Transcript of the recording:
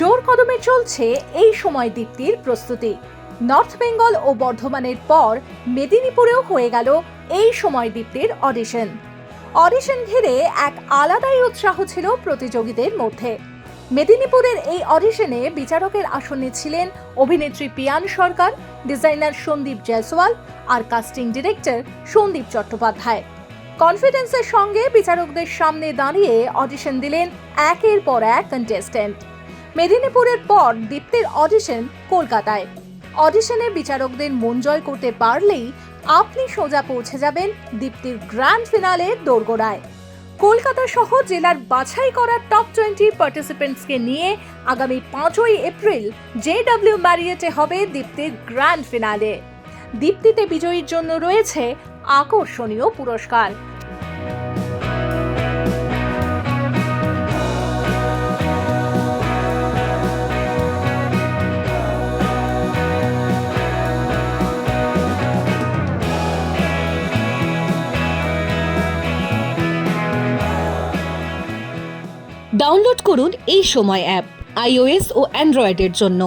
জোর কদমে চলছে এই সময় দীপ্তির প্রস্তুতি। নর্থ বেঙ্গল ও বর্ধমানের পর মেদিনীপুরেও হয়ে গেল এই সময় দীপ্তির অডিশন ঘিরে এক আলাদাই উৎসাহ ছিল প্রতিযোগীদের মধ্যে। মেদিনীপুরের এই অডিশনে বিচারকের আসনে ছিলেন অভিনেত্রী পিয়ান সরকার, ডিজাইনার সন্দীপ জয়সওয়াল আর কাস্টিং ডিরেক্টর সন্দীপ চট্টোপাধ্যায়। কনফিডেন্সের সঙ্গে বিচারকদের সামনে দাঁড়িয়ে অডিশন দিলেন একের পর এক কন্টেস্টেন্ট। মেদিনীপুরের পর দীপ্তির অডিশন কলকাতায়। অডিশনে বিচারকদের মন জয় করতে পারলেই আপনি সোজা পৌঁছে যাবেন দীপ্তির গ্র্যান্ড ফিনালের দোরগোড়ায়। কলকাতা সহ জেলার বাছাই করা টপ 20 পার্টিসিপেন্টসকে নিয়ে আগামী 5ই এপ্রিল JW ম্যারিয়েটে হবে দীপ্তির গ্র্যান্ড ফিনালে। দীপ্তিতে বিজয়ীর জন্য রয়েছে আকর্ষণীয় পুরস্কার। ডাউনলোড করুন এই সময় অ্যাপ iOS ও অ্যান্ড্রয়েডের জন্য।